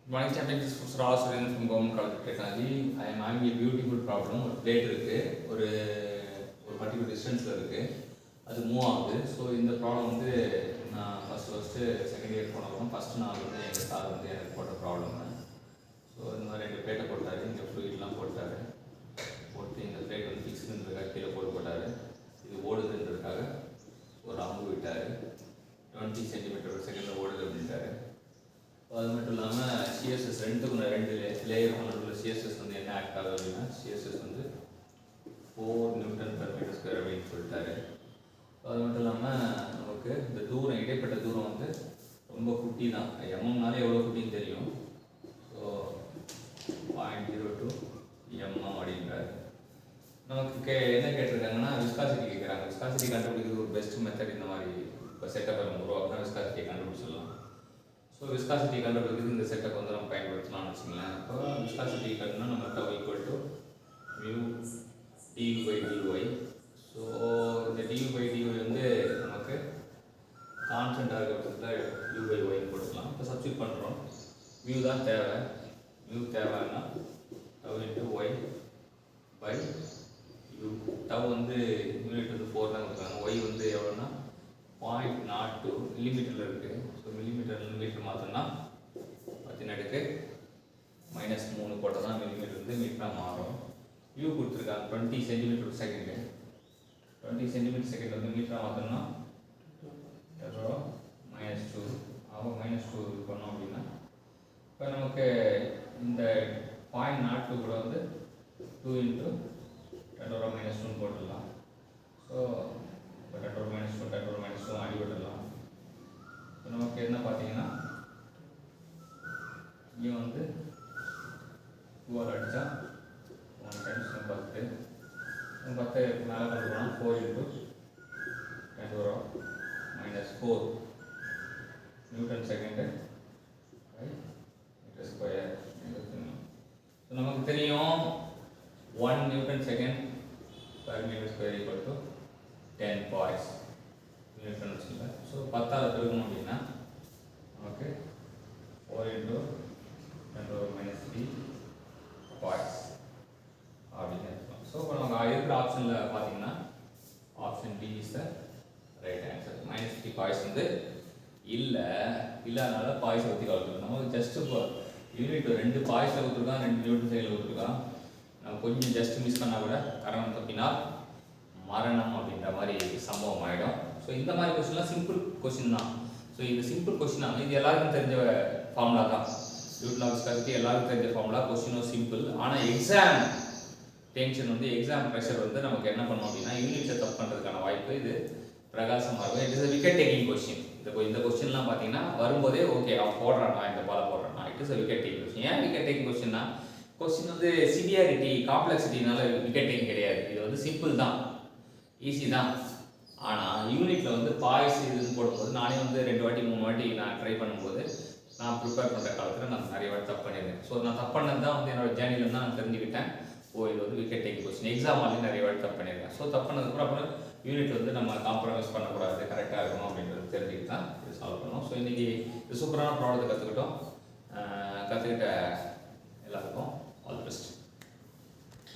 Morning champions for all students from Government College of Technology. I am having a beautiful problem. ஒரு plate இருக்கு, ஒரு particular டிஸ்டன்ஸில் இருக்குது, அது மூவ் ஆகுது. ஸோ இந்த ப்ராப்ளம் வந்து நான் ஃபஸ்ட்டு செகண்ட் இயர் போனப்பறம் ஃபஸ்ட்டு நாள் வந்து எங்கள் சார் வந்து எனக்கு போட்ட ப்ராப்ளம். ஸோ இந்த மாதிரி 2 பிளேட்டை போட்டார், இங்கே ஃப்ளூயிட்லாம் போட்டார், போட்டு இந்த பிளேட் வந்து ஃபிக்ஸ்டுன்றதுக்காக கீழே போட்டார். இது ஓடுதுன்றதுக்காக ஒரு அம்பு விட்டார், 20 சென்டிமீட்டர் ஒரு செகண்டில் ஓடுது அப்படின்ட்டார். அது மட்டும் இல்லாமல் சிஎஸ்எஸ் ரெண்டு லேயர் நடுவில் சிஎஸ்எஸ் வந்து என்ன ஆக்ட் ஆகுது அப்படின்னா, சிஎஸ்எஸ் வந்து 4 நியூட்டன் பெர் மீட்டர் ஸ்கொயர் அப்படின்னு சொல்லிட்டாரு. அது மட்டும் இல்லாமல் நமக்கு இந்த தூரம், இடைப்பட்ட தூரம் வந்து ரொம்ப குட்டி தான், எம்எம்னாலே எவ்வளோ குட்டின்னு தெரியும். ஸோ 0.02 mm அப்படின்றாரு. நமக்கு என்ன கேட்டிருக்காங்கன்னா விஸ்காசிட்டி கேட்குறாங்க. விஸ்காசிட்டி கண்டுபிடிக்கிறது ஒரு பெஸ்ட் மெத்தட். இந்த மாதிரி இப்போ செட்டப் நம்ம உருவாக்குனா விஸ்காசிட்டியை கண்டுபிடிச்சிடலாம். ஸோ விஸ்காசிட்டி கண்டுபிடிக்கிறது இந்த செட்டப் வந்து நம்ம பயன்படுத்தலாம்னு வச்சுங்களேன். இப்போ விஸ்காசிட்டி கண்டுனா நம்ம tau equal to mu du/dy. So இந்த du/dy வந்து நமக்கு கான்ஸ்டன்டாக இருக்க பட்சத்தில் u/y கொடுக்கலாம். இப்போ சப்ஸ்டியூட் பண்ணுறோம். மியூ தான் தேவை, மியூ தேவைன்னா tau into y by u. Tau வந்து யூனிட் வந்து 4 தான் கொடுக்குறாங்க. y வந்து எவ்வளோன்னா 0.02 மில்லிமீட்டரில் இருக்குது. ஸோ மில்லிமீட்டர் மாற்றோம்னா 10⁻³ -3 போட்டால் தான் மில்லிமீட்டர் வந்து மீட்டராக மாறும். யூ கொடுத்துருக்காங்க 20 சென்டிமீட்டர் செகண்டு. 20 சென்டிமீட்டர் செகண்ட் வந்து மீட்டராக மாற்றோம்னா -2 ஆகும். -2 இது பண்ணோம் அப்படின்னா இப்போ நமக்கு இந்த 0.02 கூட வந்து 2 × 10⁻⁻2 போட்டுடலாம். ஸோ இப்போ 10⁻², அடிபட்டுடலாம். இப்போ நமக்கு என்ன பார்த்தீங்கன்னா இங்கே வந்து 2 அடித்தா 1 டைம்ஸ் 10 மேலே கொண்டு போனால் 4 × 10⁻⁴ newton second by metre square. So நமக்கு தெரியும் 1 newton second per metre square equal to 10 poise newton வச்சுக்கல. ஸோ 10ஆல் பெருக்கணும் அப்படின்னா நமக்கு 4 × 10⁻³ பாய்ஸ் அப்படின்னு இருக்கும். ஸோ இப்போ நமக்கு இருக்கிற ஆப்ஷனில் பார்த்தீங்கன்னா option D is the right answer. -3 poise வந்து இல்லாதனால பாய்ஸை ஊற்றி கலந்துருக்கோம். நமக்கு ஜஸ்ட் இப்போ யூனிட் 2 பாய்ஸில் கொடுத்துருக்கான், 2 நியூட்டன் சைடில் கொடுத்துருக்கான். நம்ம கொஞ்சம் ஜஸ்ட் மிஸ் பண்ணால் கூட கரணம் தப்பினால் மரணம் அப்படின்ற மாதிரி சம்பவம் ஆகிடும். ஸோ இந்த மாதிரி கொஸ்டின்லாம் சிம்பிள் கொஸ்டின் தான். ஸோ இது சிம்பிள் கொஸ்டின், இது எல்லாருக்கும் தெரிஞ்ச ஃபார்முலா தான். நியூட்டன் ஆஃப் விஸ்காசிட்டி எல்லாருக்கும் தெரிஞ்ச ஃபார்முலா. கொஸ்டினும் சிம்பிள். ஆனால் எக்ஸாம் டென்ஷன் வந்து, எக்ஸாம் ப்ரெஷர் வந்து நமக்கு என்ன பண்ணோம் அப்படின்னா யூனிட்ஸை தப்பு பண்ணுறதுக்கான வாய்ப்பு இது பிரகாசமாக இருக்கும். It is wicket taking question. இந்த கொஸ்டின்லாம் பார்த்தீங்கன்னா வரும்போதே ஓகே அவன் போடுறான், இந்த பாலை போடுறான், it is wicket taking question. ஏன் விக்கெட் டேக்கிங் கொஸ்டின்னா கொஸ்டின் வந்து சிவியாரிட்டி, காம்ப்ளெக்சிட்டினால விக்கெட் டேக்கிங் கிடையாது. இது வந்து சிம்பிள் தான், ஈஸி தான். ஆனால் யூனிட்டில் வந்து பாய்ஸ் இதுன்னு போடும்போது நானே வந்து 2 வாட்டி 3 வாட்டி நான் ட்ரை பண்ணும்போது நான் ப்ரிப்பேர் பண்ணுற காலத்தில் நான் நிறைய வாட்டி தப்பு பண்ணியிருந்தேன். ஸோ நான் தப்பு பண்ணது தான் வந்து என்னோடய ஜேர்னியில் தான் நான் தெரிஞ்சுக்கிட்டேன். இது வந்து விக்கெட் டேக்கிங் கொஸ்டின். எக்ஸாம் ஆலையும் நிறைய வாட்டி தப்பு பண்ணியிருக்கேன். ஸோ தப்பு பண்ணதுக்கப்புறம் அப்புறம் யூனிட் வந்து நம்ம காம்ப்ரமைஸ் பண்ணக்கூடாது, கரெக்டாக இருக்கணும் அப்படின்றது தெரிஞ்சுக்கிட்டு தான் இது சால்வ் பண்ணோம். ஸோ இன்றைக்கி இது சூப்பரான ப்ராப்ளத்தை கற்றுக்கிட்ட எல்லாருக்கும்